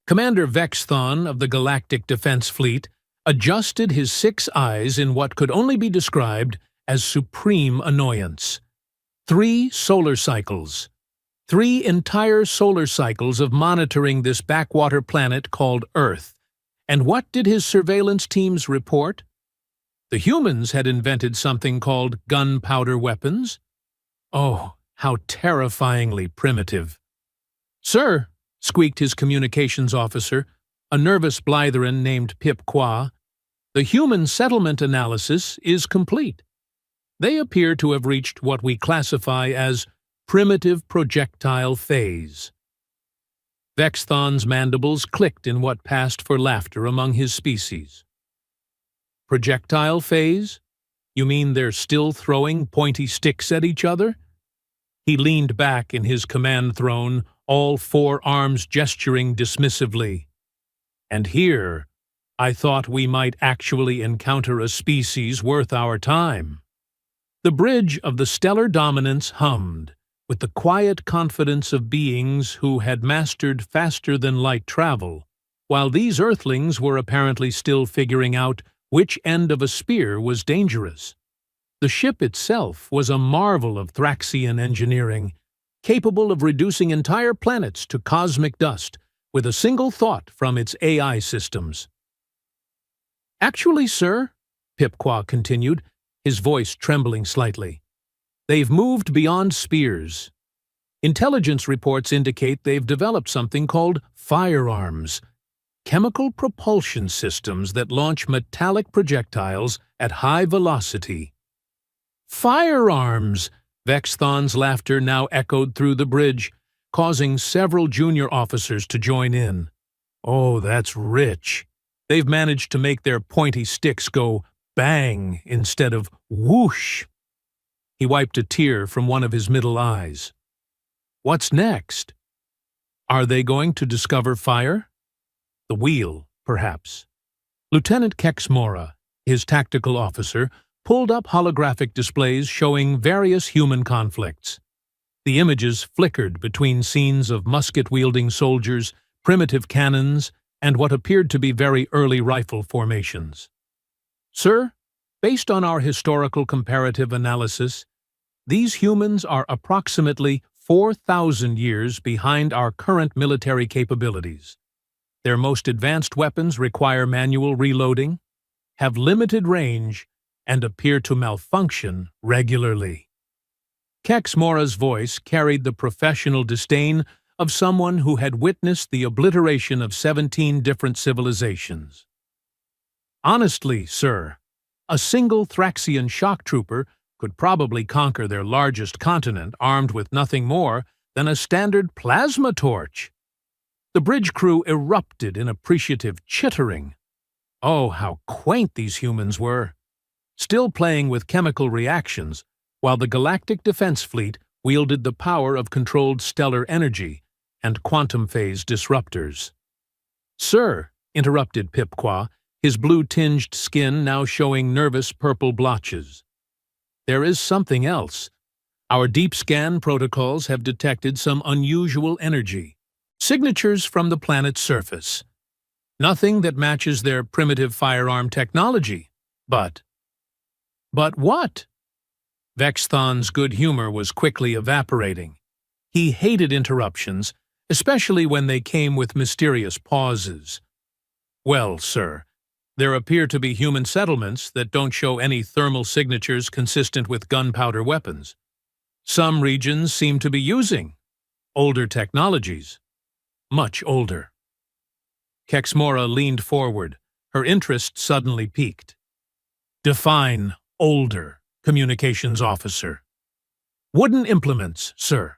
Commander Vexthon of the Galactic Defense Fleet adjusted his 6 eyes in what could only be described as supreme annoyance. 3 solar cycles. 3 entire solar cycles of monitoring this backwater planet called Earth. And what did his surveillance teams report? The humans had invented something called gunpowder weapons. Oh, how terrifyingly primitive. "Sir," squeaked his communications officer, a nervous Blytherin named Pip Qua, "the human settlement analysis is complete. They appear to have reached what we classify as primitive projectile phase." Vexthon's mandibles clicked in what passed for laughter among his species. "Projectile phase? You mean they're still throwing pointy sticks at each other?" He leaned back in his command throne, all 4 arms gesturing dismissively. "And here, I thought we might actually encounter a species worth our time." The bridge of the stellar dominance hummed, with the quiet confidence of beings who had mastered faster-than-light travel, while these Earthlings were apparently still figuring out which end of a spear was dangerous. The ship itself was a marvel of Thraxian engineering, capable of reducing entire planets to cosmic dust with a single thought from its AI systems. "Actually, sir," Pip Qua continued, his voice trembling slightly, "they've moved beyond spears. Intelligence reports indicate they've developed something called firearms, chemical propulsion systems that launch metallic projectiles at high velocity." "Firearms!" Vexthon's laughter now echoed through the bridge, causing several junior officers to join in. "Oh, that's rich. They've managed to make their pointy sticks go bang instead of whoosh." He wiped a tear from one of his middle eyes. "What's next? Are they going to discover fire? The wheel, perhaps." Lieutenant Kexmora, his tactical officer, pulled up holographic displays showing various human conflicts. The images flickered between scenes of musket-wielding soldiers, primitive cannons, and what appeared to be very early rifle formations. "Sir, based on our historical comparative analysis, these humans are approximately 4,000 years behind our current military capabilities. Their most advanced weapons require manual reloading, have limited range, and appear to malfunction regularly." Kexmora's voice carried the professional disdain of someone who had witnessed the obliteration of 17 different civilizations. "Honestly, sir, a single Thraxian shock trooper could probably conquer their largest continent armed with nothing more than a standard plasma torch." The bridge crew erupted in appreciative chittering. Oh, how quaint these humans were! Still playing with chemical reactions, while the Galactic Defense Fleet wielded the power of controlled stellar energy and quantum phase disruptors. "Sir," interrupted Pip Qua, his blue-tinged skin now showing nervous purple blotches, "there is something else. Our deep scan protocols have detected some unusual energy. Signatures from the planet's surface. Nothing that matches their primitive firearm technology, but..." "But what?" Vexthon's good humor was quickly evaporating. He hated interruptions, especially when they came with mysterious pauses. "Well, sir, there appear to be human settlements that don't show any thermal signatures consistent with gunpowder weapons. Some regions seem to be using older technologies. Much older." Kexmora leaned forward, her interest suddenly piqued. "Define older, communications officer." "Wooden implements, sir.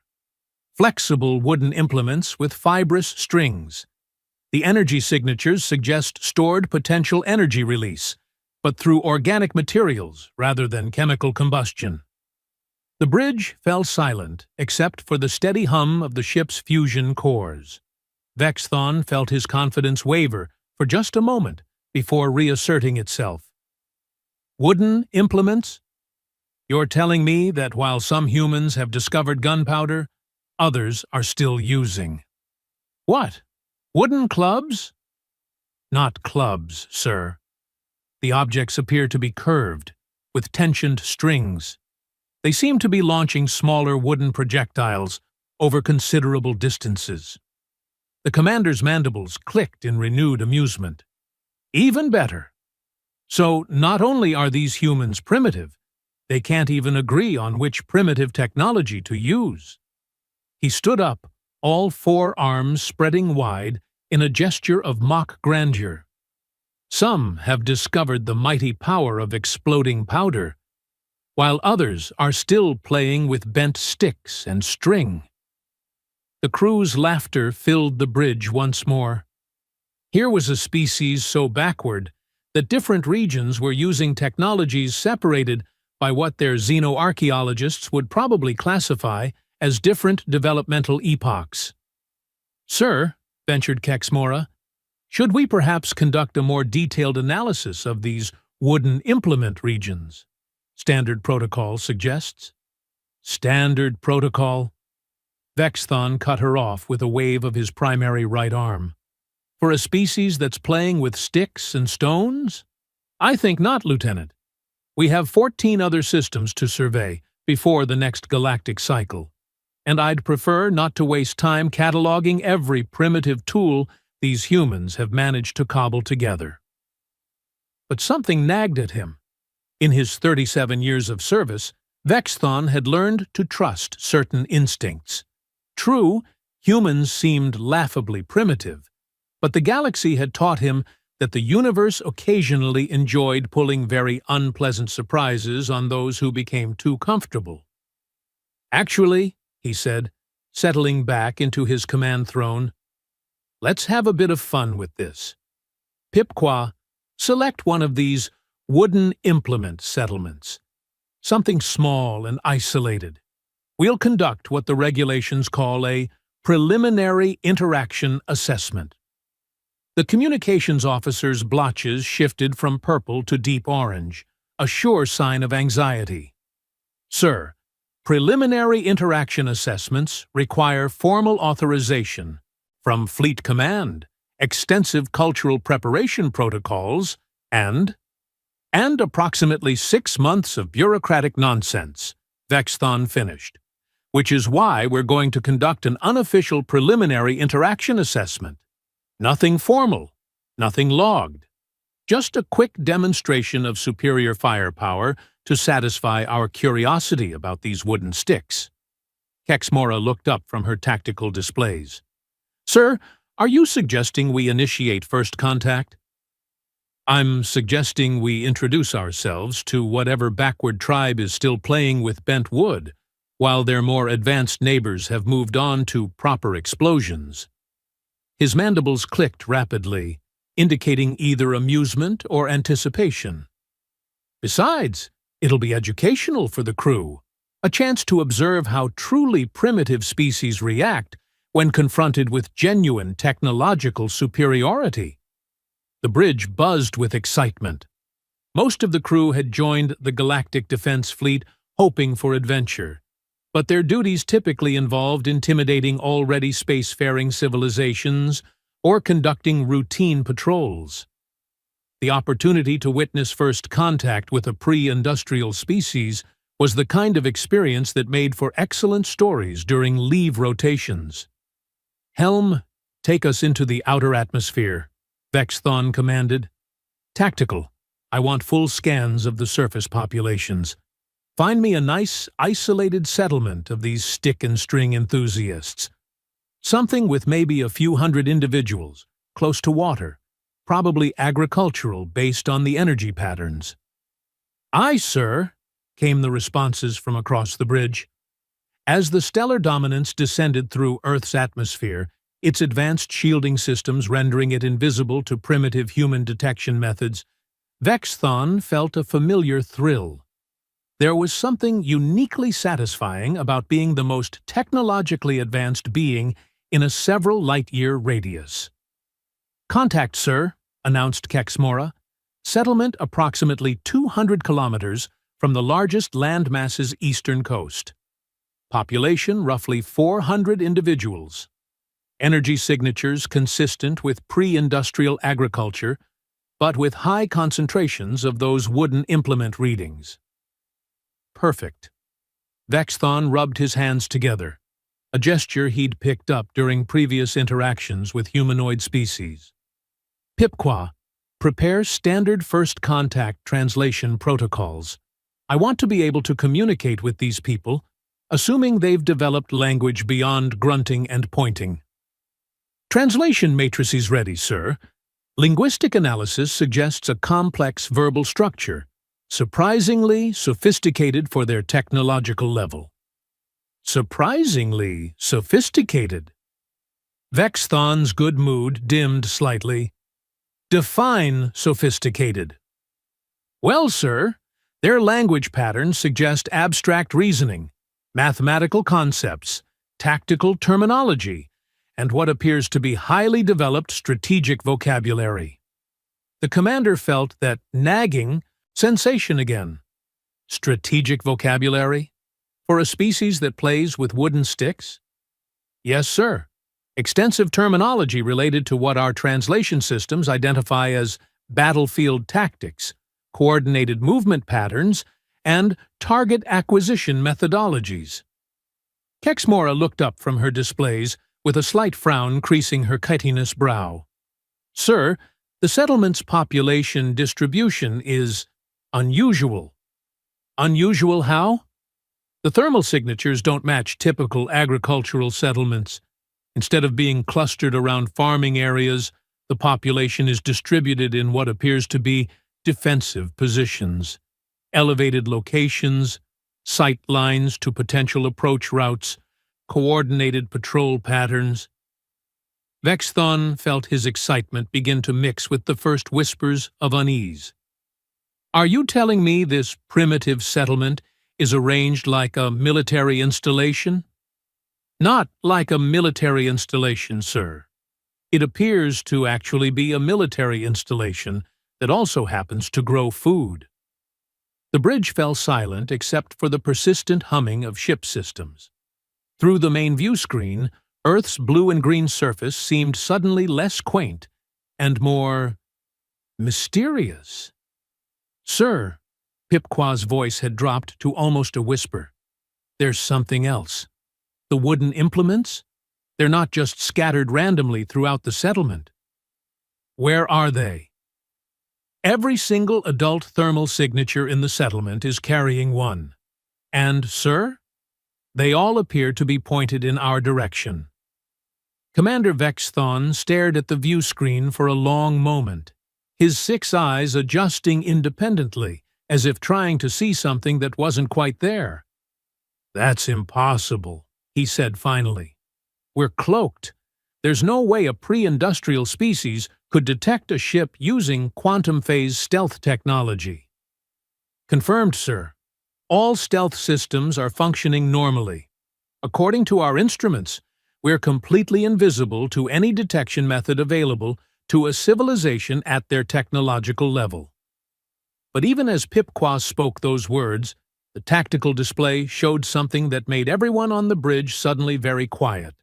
Flexible wooden implements with fibrous strings. The energy signatures suggest stored potential energy release, but through organic materials rather than chemical combustion." The bridge fell silent except for the steady hum of the ship's fusion cores. Vexthon felt his confidence waver for just a moment before reasserting itself. "Wooden implements? You're telling me that while some humans have discovered gunpowder, others are still using." "What? Wooden clubs? Not clubs, sir. The objects appear to be curved, with tensioned strings. They seem to be launching smaller wooden projectiles over considerable distances. The commander's mandibles clicked in renewed amusement. Even better. So not only are these humans primitive, they can't even agree on which primitive technology to use. He stood up, all four arms spreading wide in a gesture of mock grandeur. Some have discovered the mighty power of exploding powder, while others are still playing with bent sticks and string. The crew's laughter filled the bridge once more. Here was a species so backward that different regions were using technologies separated by what their xenoarchaeologists would probably classify as different developmental epochs. "Sir," ventured Kexmora, "should we perhaps conduct a more detailed analysis of these wooden implement regions? Standard protocol suggests." "Standard protocol?" Vexthon cut her off with a wave of his primary right arm. "For a species that's playing with sticks and stones? I think not, Lieutenant. We have 14 other systems to survey before the next galactic cycle, and I'd prefer not to waste time cataloging every primitive tool these humans have managed to cobble together." But something nagged at him. In his 37 years of service, Vexthon had learned to trust certain instincts. True, humans seemed laughably primitive, but the galaxy had taught him that the universe occasionally enjoyed pulling very unpleasant surprises on those who became too comfortable. "Actually," he said, settling back into his command throne, "let's have a bit of fun with this. Pipqua, select one of these wooden implement settlements. Something small and isolated. We'll conduct what the regulations call a preliminary interaction assessment." The communications officer's blotches shifted from purple to deep orange, a sure sign of anxiety. "Sir, preliminary interaction assessments require formal authorization from Fleet Command, extensive cultural preparation protocols, and approximately 6 months of bureaucratic nonsense," Vexthon finished. "Which is why we're going to conduct an unofficial preliminary interaction assessment. Nothing formal, nothing logged. Just a quick demonstration of superior firepower to satisfy our curiosity about these wooden sticks." Kexmora looked up from her tactical displays. "Sir, are you suggesting we initiate first contact?" "I'm suggesting we introduce ourselves to whatever backward tribe is still playing with bent wood, while their more advanced neighbors have moved on to proper explosions." His mandibles clicked rapidly, indicating either amusement or anticipation. "Besides, it'll be educational for the crew, a chance to observe how truly primitive species react when confronted with genuine technological superiority." The bridge buzzed with excitement. Most of the crew had joined the Galactic Defense Fleet hoping for adventure, but their duties typically involved intimidating already spacefaring civilizations or conducting routine patrols. The opportunity to witness first contact with a pre-industrial species was the kind of experience that made for excellent stories during leave rotations. "Helm, take us into the outer atmosphere," Vexthon commanded. "Tactical, I want full scans of the surface populations. Find me a nice, isolated settlement of these stick and string enthusiasts. Something with maybe a few hundred individuals, close to water, probably agricultural based on the energy patterns." "Aye, sir," came the responses from across the bridge. As the stellar dominance descended through Earth's atmosphere, its advanced shielding systems rendering it invisible to primitive human detection methods, Vexthon felt a familiar thrill. There was something uniquely satisfying about being the most technologically advanced being in a several light-year radius. "Contact, sir," announced Kexmora. "Settlement approximately 200 kilometers from the largest landmass's eastern coast. Population roughly 400 individuals." Energy signatures consistent with pre-industrial agriculture, but with high concentrations of those wooden implement readings. Perfect. Vexthon rubbed his hands together, a gesture he'd picked up during previous interactions with humanoid species. Pipqua, prepare standard first contact translation protocols. I want to be able to communicate with these people, assuming they've developed language beyond grunting and pointing. Translation matrices ready, sir. Linguistic analysis suggests a complex verbal structure, surprisingly sophisticated for their technological level. Surprisingly sophisticated. Vexthon's good mood dimmed slightly. Define sophisticated. Well, sir, their language patterns suggest abstract reasoning, mathematical concepts, tactical terminology, and what appears to be highly developed strategic vocabulary. The commander felt that nagging sensation again. Strategic vocabulary? For a species that plays with wooden sticks? Yes, sir. Extensive terminology related to what our translation systems identify as battlefield tactics, coordinated movement patterns, and target acquisition methodologies. Kexmora looked up from her displays with a slight frown creasing her chitinous brow. Sir, the settlement's population distribution is unusual. Unusual how? The thermal signatures don't match typical agricultural settlements. Instead of being clustered around farming areas, the population is distributed in what appears to be defensive positions, elevated locations, sight lines to potential approach routes, coordinated patrol patterns. Vexthon felt his excitement begin to mix with the first whispers of unease. Are you telling me this primitive settlement is arranged like a military installation? Not like a military installation, sir. It appears to actually be a military installation that also happens to grow food. The bridge fell silent except for the persistent humming of ship systems. Through the main view screen, Earth's blue and green surface seemed suddenly less quaint and more mysterious. Sir, Pipqua's voice had dropped to almost a whisper. There's something else. The wooden implements? They're not just scattered randomly throughout the settlement. Where are they? Every single adult thermal signature in the settlement is carrying one. And, sir, they all appear to be pointed in our direction. Commander Vexthon stared at the view screen for a long moment, his 6 eyes adjusting independently, as if trying to see something that wasn't quite there. That's impossible, he said finally. We're cloaked. There's no way a pre-industrial species could detect a ship using quantum phase stealth technology. Confirmed, sir. All stealth systems are functioning normally. According to our instruments, we're completely invisible to any detection method available to a civilization at their technological level. But even as Pipqua spoke those words, the tactical display showed something that made everyone on the bridge suddenly very quiet.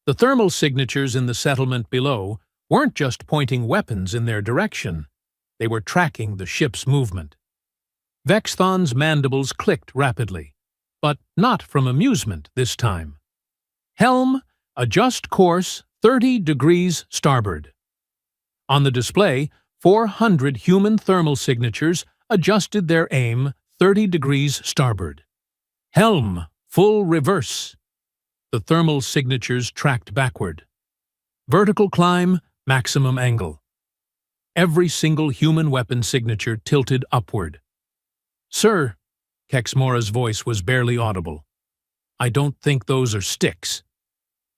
The thermal signatures in the settlement below weren't just pointing weapons in their direction. They were tracking the ship's movement. Vexthon's mandibles clicked rapidly, but not from amusement this time. Helm, adjust course 30 degrees starboard. On the display, 400 human thermal signatures adjusted their aim 30 degrees starboard. Helm, full reverse. The thermal signatures tracked backward. Vertical climb, maximum angle. Every single human weapon signature tilted upward. Sir, Kexmora's voice was barely audible. I don't think those are sticks.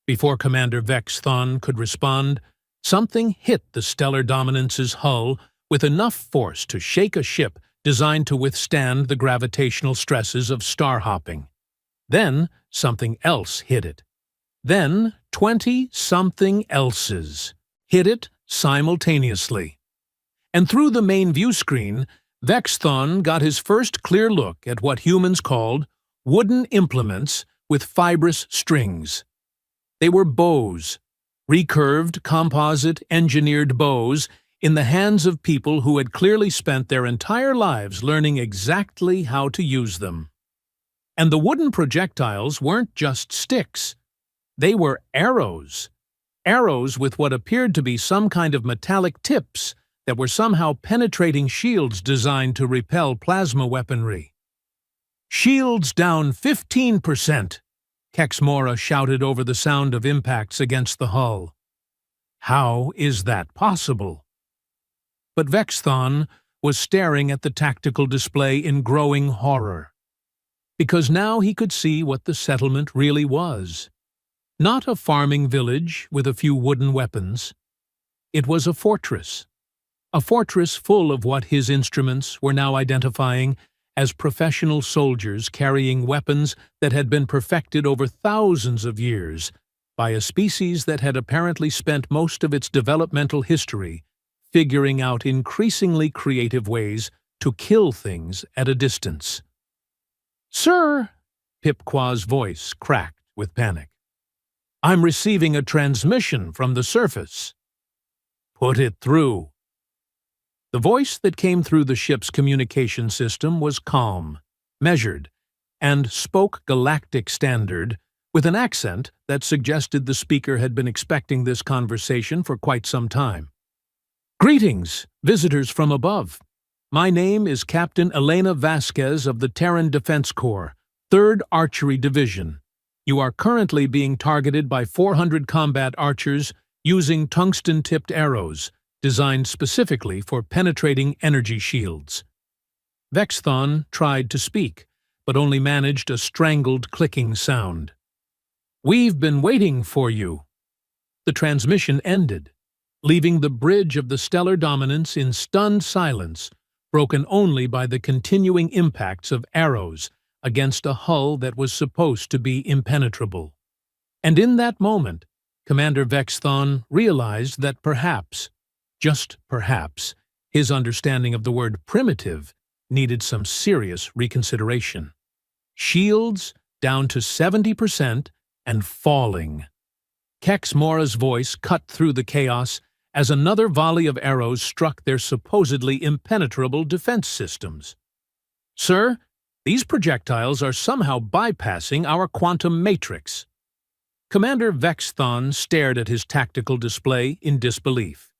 Before Commander Vexthon could respond, something hit the Stellar Dominance's hull with enough force to shake a ship designed to withstand the gravitational stresses of star hopping. Then something else hit it. Then 20-something else's hit it simultaneously. And through the main view screen, Vexthon got his first clear look at what humans called wooden implements with fibrous strings. They were bows, Recurved, composite, engineered bows in the hands of people who had clearly spent their entire lives learning exactly how to use them. And the wooden projectiles weren't just sticks. They were arrows. Arrows with what appeared to be some kind of metallic tips that were somehow penetrating shields designed to repel plasma weaponry. "Shields down 15%, Kexmora shouted over the sound of impacts against the hull. How is that possible? But Vexthon was staring at the tactical display in growing horror, because now he could see what the settlement really was. Not a farming village with a few wooden weapons. It was a fortress full of what his instruments were now identifying as professional soldiers carrying weapons that had been perfected over thousands of years by a species that had apparently spent most of its developmental history figuring out increasingly creative ways to kill things at a distance. "Sir," Pipqua's voice cracked with panic. "I'm receiving a transmission from the surface." "Put it through." The voice that came through the ship's communication system was calm, measured, and spoke Galactic standard with an accent that suggested the speaker had been expecting this conversation for quite some time. "Greetings, visitors from above. My name is Captain Elena Vasquez of the Terran Defense Corps, 3rd Archery Division. You are currently being targeted by 400 combat archers using tungsten-tipped arrows, designed specifically for penetrating energy shields." Vexthon tried to speak, but only managed a strangled clicking sound. "We've been waiting for you." The transmission ended, leaving the bridge of the stellar dominance in stunned silence, broken only by the continuing impacts of arrows against a hull that was supposed to be impenetrable. And in that moment, Commander Vexthon realized that perhaps, just perhaps, his understanding of the word primitive needed some serious reconsideration. Shields down to 70% and falling. Kexmora's voice cut through the chaos as another volley of arrows struck their supposedly impenetrable defense systems. "Sir, these projectiles are somehow bypassing our quantum matrix." Commander Vexthon stared at his tactical display in disbelief.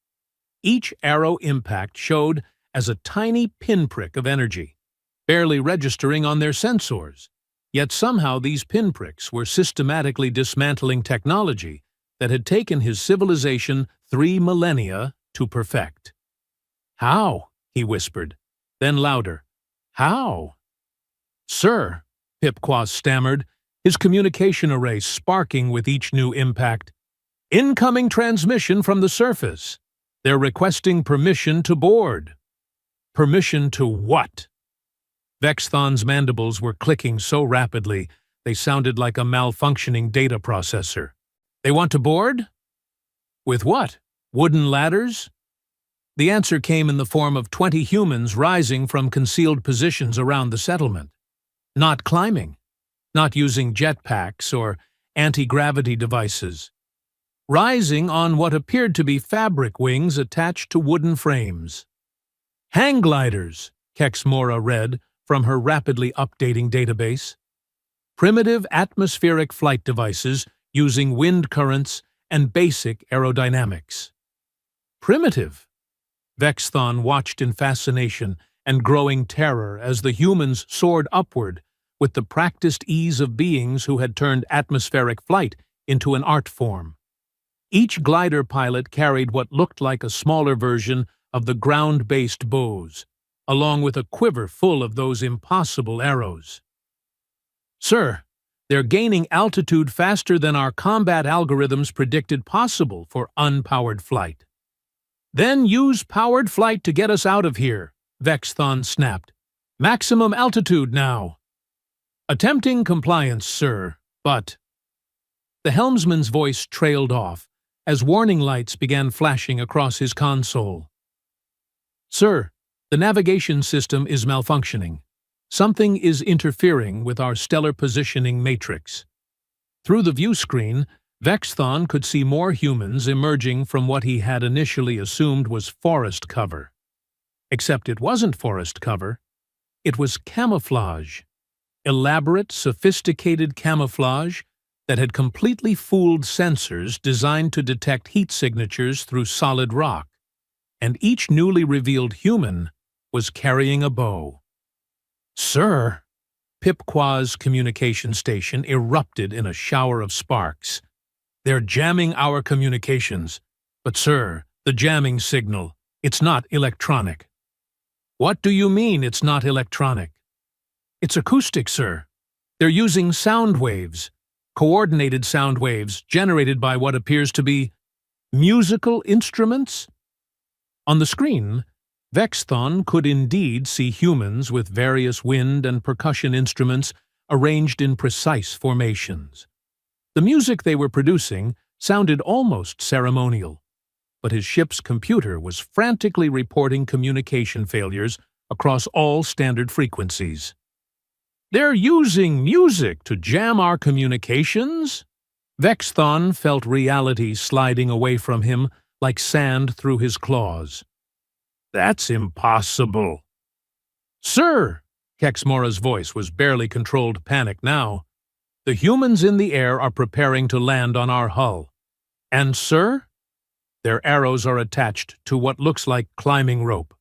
Each arrow impact showed as a tiny pinprick of energy, barely registering on their sensors. Yet somehow these pinpricks were systematically dismantling technology that had taken his civilization 3 millennia to perfect. "How?" he whispered, then louder. "How?" "Sir," Pipquas stammered, his communication array sparking with each new impact. "Incoming transmission from the surface. They're requesting permission to board." "Permission to what?" Vexthon's mandibles were clicking so rapidly they sounded like a malfunctioning data processor. "They want to board? With what? Wooden ladders?" The answer came in the form of 20 humans rising from concealed positions around the settlement. Not climbing, not using jetpacks or anti-gravity devices. Rising on what appeared to be fabric wings attached to wooden frames. "Hang gliders," Kexmora read from her rapidly updating database. "Primitive atmospheric flight devices using wind currents and basic aerodynamics." Primitive? Vexthon watched in fascination and growing terror as the humans soared upward with the practiced ease of beings who had turned atmospheric flight into an art form. Each glider pilot carried what looked like a smaller version of the ground-based bows, along with a quiver full of those impossible arrows. "Sir, they're gaining altitude faster than our combat algorithms predicted possible for unpowered flight." "Then use powered flight to get us out of here," Vexthon snapped. "Maximum altitude now." "Attempting compliance, sir, but—" The helmsman's voice trailed off as warning lights began flashing across his console. "Sir, the navigation system is malfunctioning. Something is interfering with our stellar positioning matrix." Through the view screen, Vexthon could see more humans emerging from what he had initially assumed was forest cover. Except it wasn't forest cover. It was camouflage. Elaborate, sophisticated camouflage that had completely fooled sensors designed to detect heat signatures through solid rock. And each newly revealed human was carrying a bow. "Sir!" Pipqua's communication station erupted in a shower of sparks. "They're jamming our communications. But sir, the jamming signal, it's not electronic." "What do you mean it's not electronic?" "It's acoustic, sir. They're using sound waves, coordinated sound waves generated by what appears to be musical instruments." On the screen, Vexthon could indeed see humans with various wind and percussion instruments arranged in precise formations. The music they were producing sounded almost ceremonial, but his ship's computer was frantically reporting communication failures across all standard frequencies. "They're using music to jam our communications?" Vexthon felt reality sliding away from him like sand through his claws. "That's impossible." "Sir!" Kexmora's voice was barely controlled panic now. "The humans in the air are preparing to land on our hull. And, sir, their arrows are attached to what looks like climbing rope."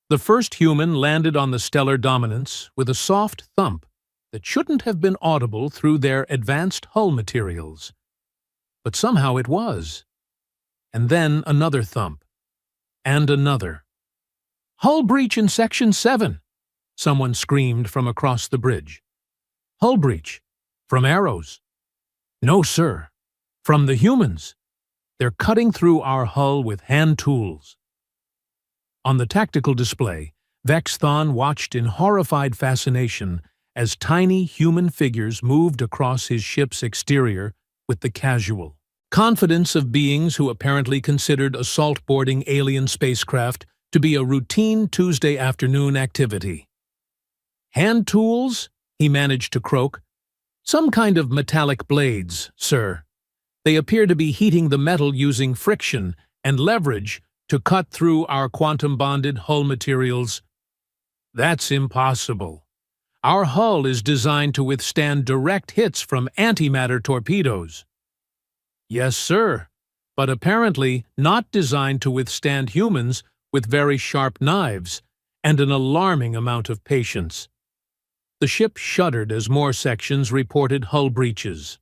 The first human landed on the stellar dominance with a soft thump that shouldn't have been audible through their advanced hull materials. But somehow it was. And then another thump. And another. "Hull breach in Section 7!" someone screamed from across the bridge. "Hull breach? From arrows?" "No, sir. From the humans. They're cutting through our hull with hand tools." On the tactical display, Vexthon watched in horrified fascination as tiny human figures moved across his ship's exterior with the casual confidence of beings who apparently considered assault-boarding alien spacecraft to be a routine Tuesday afternoon activity. "Hand tools?" he managed to croak. "Some kind of metallic blades, sir. They appear to be heating the metal using friction and leverage to cut through our quantum-bonded hull materials." "That's impossible. Our hull is designed to withstand direct hits from antimatter torpedoes." "Yes, sir, but apparently not designed to withstand humans with very sharp knives and an alarming amount of patience." The ship shuddered as more sections reported hull breaches.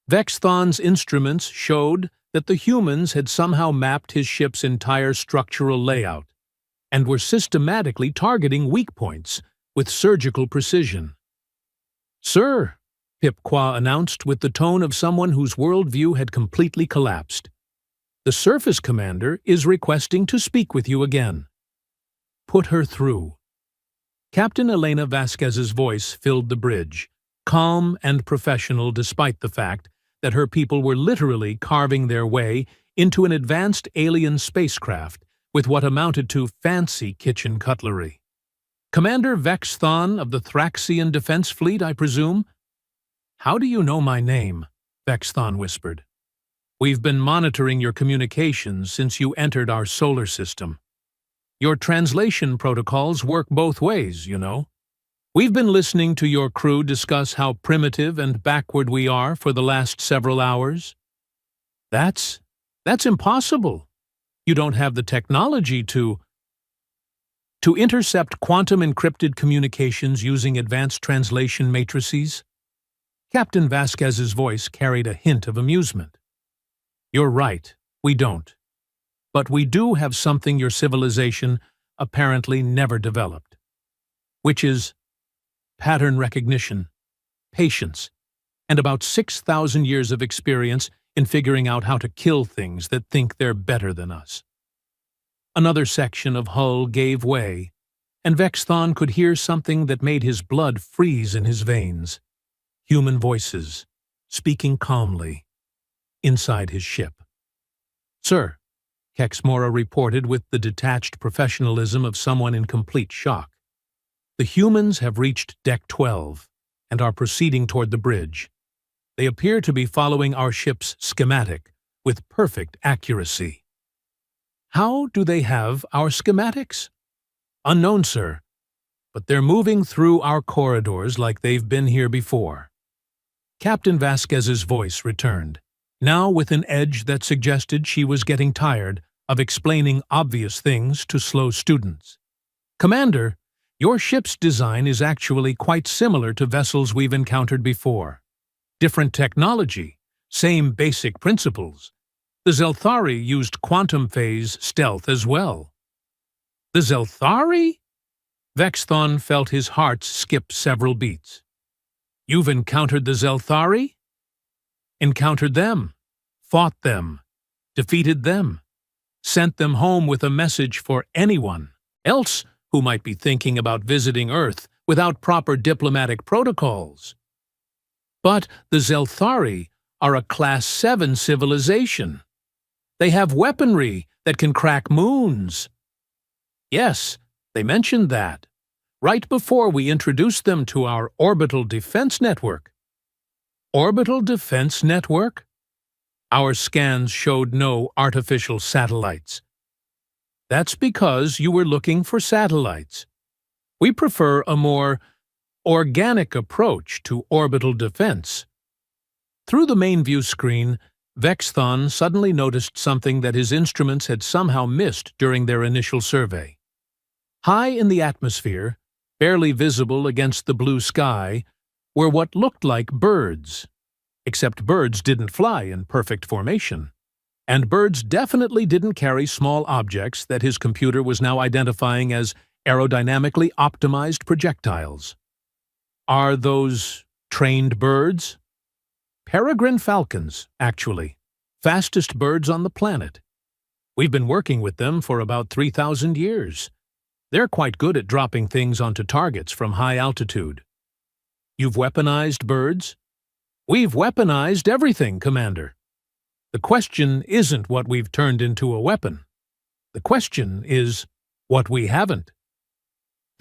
Vexthon's instruments showed that the humans had somehow mapped his ship's entire structural layout and were systematically targeting weak points with surgical precision. "Sir," Pipqua announced with the tone of someone whose worldview had completely collapsed, "the surface commander is requesting to speak with you again." "Put her through." Captain Elena Vasquez's voice filled the bridge, calm and professional despite the fact that her people were literally carving their way into an advanced alien spacecraft with what amounted to fancy kitchen cutlery. "Commander Vexthon of the Thraxian Defense Fleet, I presume?" "How do you know my name?" Vexthon whispered. "We've been monitoring your communications since you entered our solar system. Your translation protocols work both ways, you know. We've been listening to your crew discuss how primitive and backward we are for the last several hours." That's impossible. You don't have the technology to intercept quantum-encrypted communications using advanced translation matrices?" Captain Vasquez's voice carried a hint of amusement. "You're right, we don't. But we do have something your civilization apparently never developed, which is pattern recognition, patience, and about 6,000 years of experience in figuring out how to kill things that think they're better than us." Another section of hull gave way, and Vexthon could hear something that made his blood freeze in his veins. Human voices, speaking calmly, inside his ship. "Sir," Kexmora reported with the detached professionalism of someone in complete shock, "the humans have reached Deck 12 and are proceeding toward the bridge. They appear to be following our ship's schematic with perfect accuracy. How do they have our schematics? Unknown, sir, but they're moving through our corridors like they've been here before. Captain Vasquez's voice returned, now with an edge that suggested she was getting tired of explaining obvious things to slow students. Commander, your ship's design is actually quite similar to vessels we've encountered before. Different technology, same basic principles. The Zelthari used quantum phase stealth as well. The Zelthari? Vexthon felt his heart skip several beats. You've encountered the Zelthari? Encountered them, fought them, defeated them, sent them home with a message for anyone else who might be thinking about visiting Earth without proper diplomatic protocols. But the Zelthari are a Class 7 civilization. They have weaponry that can crack moons. Yes, they mentioned that, right before we introduced them to our orbital defense network. Orbital defense network? Our scans showed no artificial satellites. That's because you were looking for satellites. We prefer a more organic approach to orbital defense. Through the main view screen, Vexthon suddenly noticed something that his instruments had somehow missed during their initial survey. High in the atmosphere, barely visible against the blue sky, were what looked like birds. Except birds didn't fly in perfect formation. And birds definitely didn't carry small objects that his computer was now identifying as aerodynamically optimized projectiles. Are those trained birds? Peregrine falcons, actually. Fastest birds on the planet. We've been working with them for about 3,000 years. They're quite good at dropping things onto targets from high altitude. You've weaponized birds? We've weaponized everything, Commander. The question isn't what we've turned into a weapon. The question is what we haven't.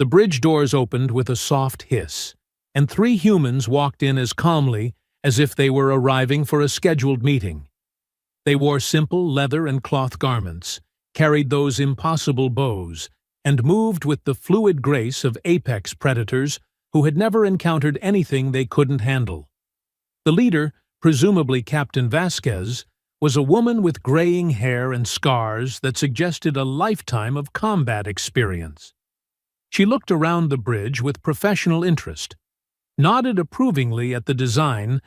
The bridge doors opened with a soft hiss, and 3 humans walked in as calmly as if they were arriving for a scheduled meeting. They wore simple leather and cloth garments, carried those impossible bows, and moved with the fluid grace of apex predators who had never encountered anything they couldn't handle. The leader, presumably Captain Vasquez, was a woman with graying hair and scars that suggested a lifetime of combat experience. She looked around the bridge with professional interest, nodded approvingly at the design,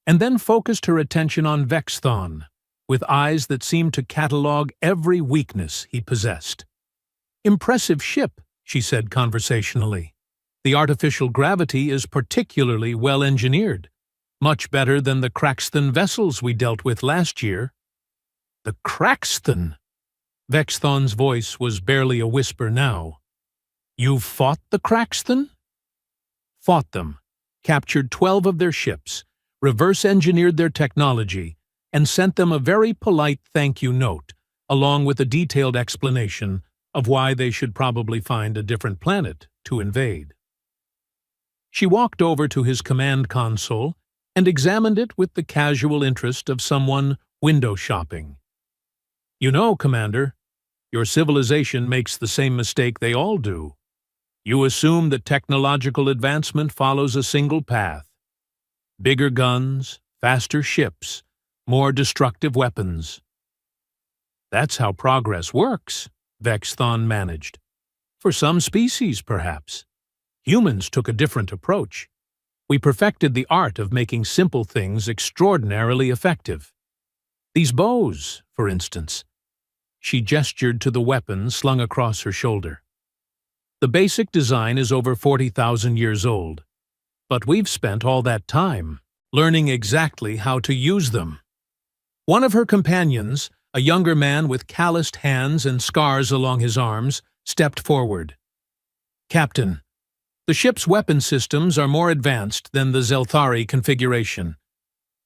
and then focused her attention on Vexthon, with eyes that seemed to catalog every weakness he possessed. "Impressive ship," she said conversationally. "The artificial gravity is particularly well engineered. Much better than the Craxton vessels we dealt with last year." The Craxton? Vexthon's voice was barely a whisper now. "You've fought the Craxton?" "Fought them, captured 12 of their ships, reverse-engineered their technology, and sent them a very polite thank-you note, along with a detailed explanation of why they should probably find a different planet to invade." She walked over to his command console and examined it with the casual interest of someone window shopping. "You know, Commander, your civilization makes the same mistake they all do. You assume that technological advancement follows a single path. Bigger guns, faster ships, more destructive weapons." "That's how progress works," Vexthon managed. "For some species, perhaps. Humans took a different approach. We perfected the art of making simple things extraordinarily effective. These bows, for instance." She gestured to the weapon slung across her shoulder. "The basic design is over 40,000 years old, but we've spent all that time learning exactly how to use them." One of her companions, a younger man with calloused hands and scars along his arms, stepped forward. "Captain, the ship's weapon systems are more advanced than the Zelthari configuration.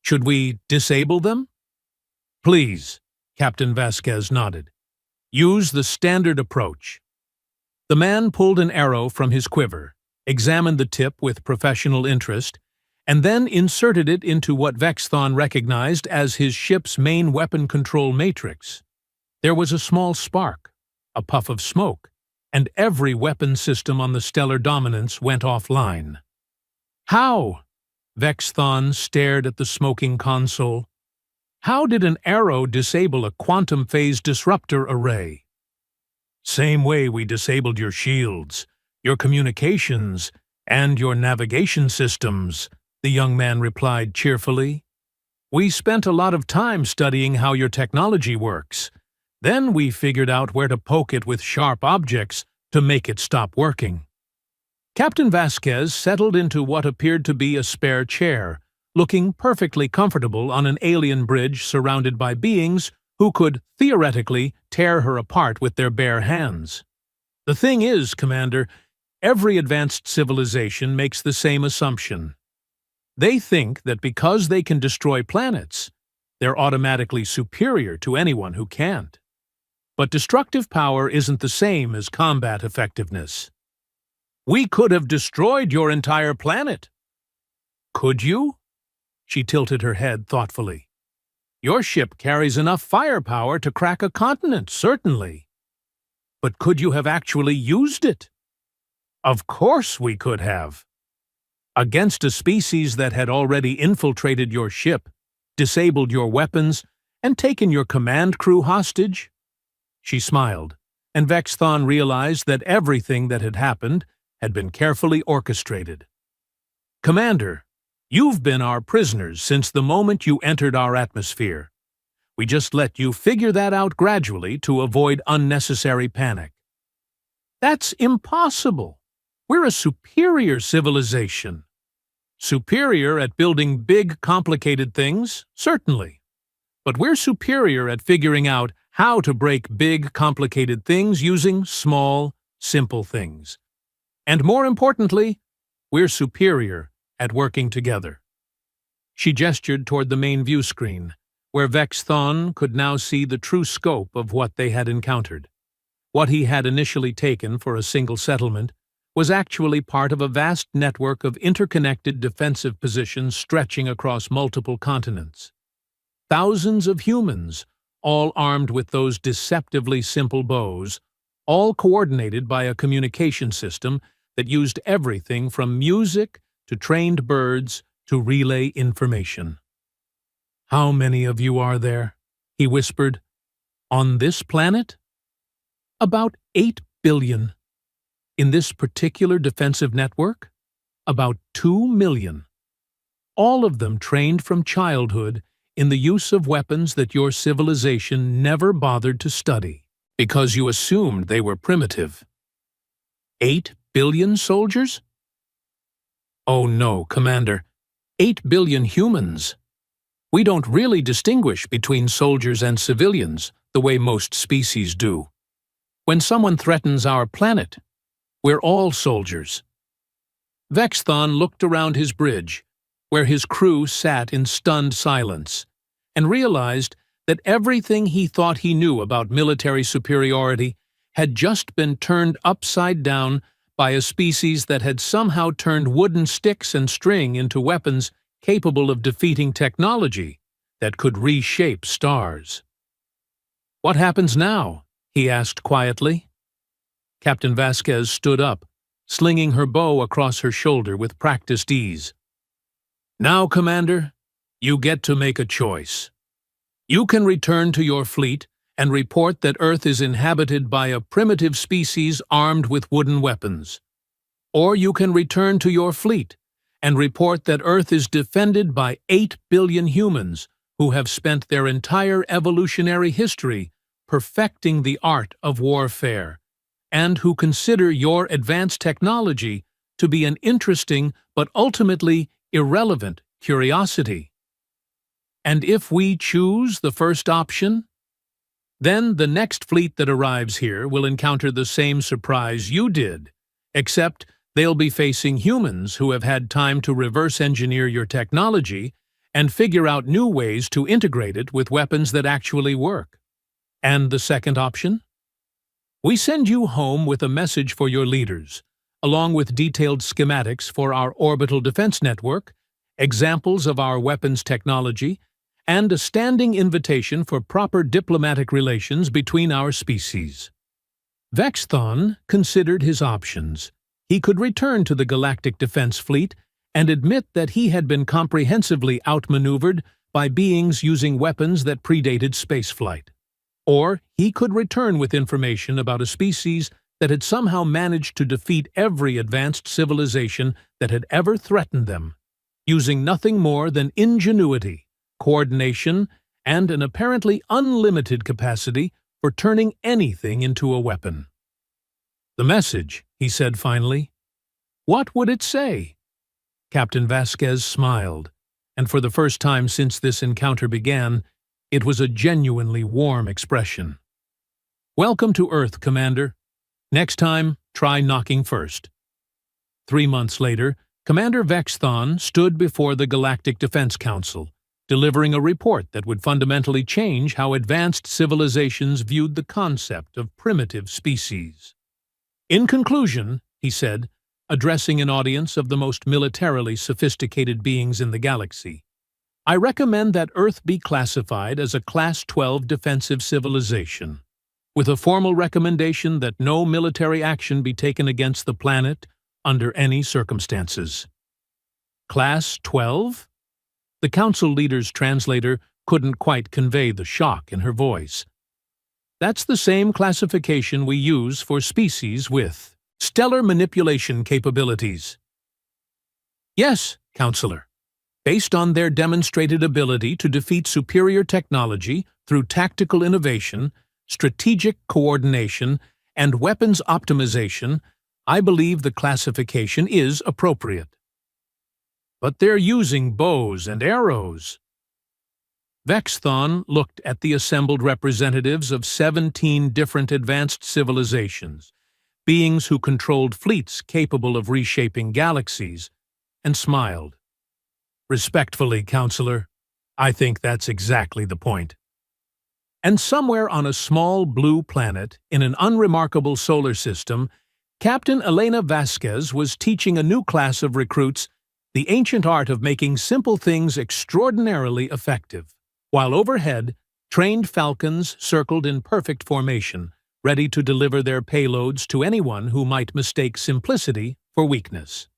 Should we disable them?" "Please," Captain Vasquez nodded. "Use the standard approach." The man pulled an arrow from his quiver, examined the tip with professional interest, and then inserted it into what Vexthon recognized as his ship's main weapon control matrix. There was a small spark, a puff of smoke, and every weapon system on the stellar dominance went offline. How? Vexthon stared at the smoking console. How did an arrow disable a quantum phase disruptor array? Same way we disabled your shields, your communications, and your navigation systems, the young man replied cheerfully. We spent a lot of time studying how your technology works. Then we figured out where to poke it with sharp objects to make it stop working. Captain Vasquez settled into what appeared to be a spare chair, looking perfectly comfortable on an alien bridge surrounded by beings who could, theoretically, tear her apart with their bare hands. The thing is, Commander, every advanced civilization makes the same assumption. They think that because they can destroy planets, they're automatically superior to anyone who can't. But destructive power isn't the same as combat effectiveness. We could have destroyed your entire planet. Could you? She tilted her head thoughtfully. Your ship carries enough firepower to crack a continent, certainly. But could you have actually used it? Of course we could have. Against a species that had already infiltrated your ship, disabled your weapons, and taken your command crew hostage? She smiled, and Vexthon realized that everything that had happened had been carefully orchestrated. Commander, you've been our prisoners since the moment you entered our atmosphere. We just let you figure that out gradually to avoid unnecessary panic. That's impossible. We're a superior civilization. Superior at building big, complicated things, certainly. But we're superior at figuring out how to break big, complicated things using small, simple things. And more importantly, we're superior at working together. She gestured toward the main view screen, where Vexthon could now see the true scope of what they had encountered. What he had initially taken for a single settlement was actually part of a vast network of interconnected defensive positions stretching across multiple continents. Thousands of humans, all armed with those deceptively simple bows, all coordinated by a communication system that used everything from music to trained birds to relay information. How many of you are there? He whispered. On this planet? About 8 billion. In this particular defensive network? About 2 million. All of them trained from childhood in the use of weapons that your civilization never bothered to study, because you assumed they were primitive. 8 billion soldiers? Oh no, Commander. 8 billion humans. We don't really distinguish between soldiers and civilians the way most species do. When someone threatens our planet, we're all soldiers. Vexthon looked around his bridge, where his crew sat in stunned silence, and realized that everything he thought he knew about military superiority had just been turned upside down by a species that had somehow turned wooden sticks and string into weapons capable of defeating technology that could reshape stars. What happens now? He asked quietly. Captain Vasquez stood up, slinging her bow across her shoulder with practiced ease. Now, Commander, you get to make a choice. You can return to your fleet and report that Earth is inhabited by a primitive species armed with wooden weapons. Or you can return to your fleet and report that Earth is defended by 8 billion humans who have spent their entire evolutionary history perfecting the art of warfare, and who consider your advanced technology to be an interesting but ultimately irrelevant curiosity. And if we choose the first option, then the next fleet that arrives here will encounter the same surprise you did, except they'll be facing humans who have had time to reverse engineer your technology and figure out new ways to integrate it with weapons that actually work. And the second option? We send you home with a message for your leaders, along with detailed schematics for our orbital defense network examples of our weapons technology, and a standing invitation for proper diplomatic relations between our species. Vexthon considered his options. He could return to the Galactic Defense Fleet and admit that he had been comprehensively outmaneuvered by beings using weapons that predated spaceflight. Or he could return with information about a species that had somehow managed to defeat every advanced civilization that had ever threatened them, using nothing more than ingenuity, coordination, and an apparently unlimited capacity for turning anything into a weapon. "The message," he said finally. "What would it say?" Captain Vasquez smiled, and for the first time since this encounter began, it was a genuinely warm expression. "Welcome to Earth, Commander. Next time, try knocking first." 3 months later, Commander Vexthon stood before the Galactic Defense Council, delivering a report that would fundamentally change how advanced civilizations viewed the concept of primitive species. "In conclusion," he said, addressing an audience of the most militarily sophisticated beings in the galaxy, "I recommend that Earth be classified as a Class 12 defensive civilization, with a formal recommendation that no military action be taken against the planet under any circumstances." Class 12? The Council leader's translator couldn't quite convey the shock in her voice. "That's the same classification we use for species with stellar manipulation capabilities." "Yes, Counselor. Based on their demonstrated ability to defeat superior technology through tactical innovation, strategic coordination, and weapons optimization, I believe the classification is appropriate." "But they're using bows and arrows." Vexthon looked at the assembled representatives of 17 different advanced civilizations, beings who controlled fleets capable of reshaping galaxies, and smiled. "Respectfully, Counselor, I think that's exactly the point." And somewhere on a small blue planet in an unremarkable solar system, Captain Elena Vasquez was teaching a new class of recruits the ancient art of making simple things extraordinarily effective, while overhead, trained falcons circled in perfect formation, ready to deliver their payloads to anyone who might mistake simplicity for weakness.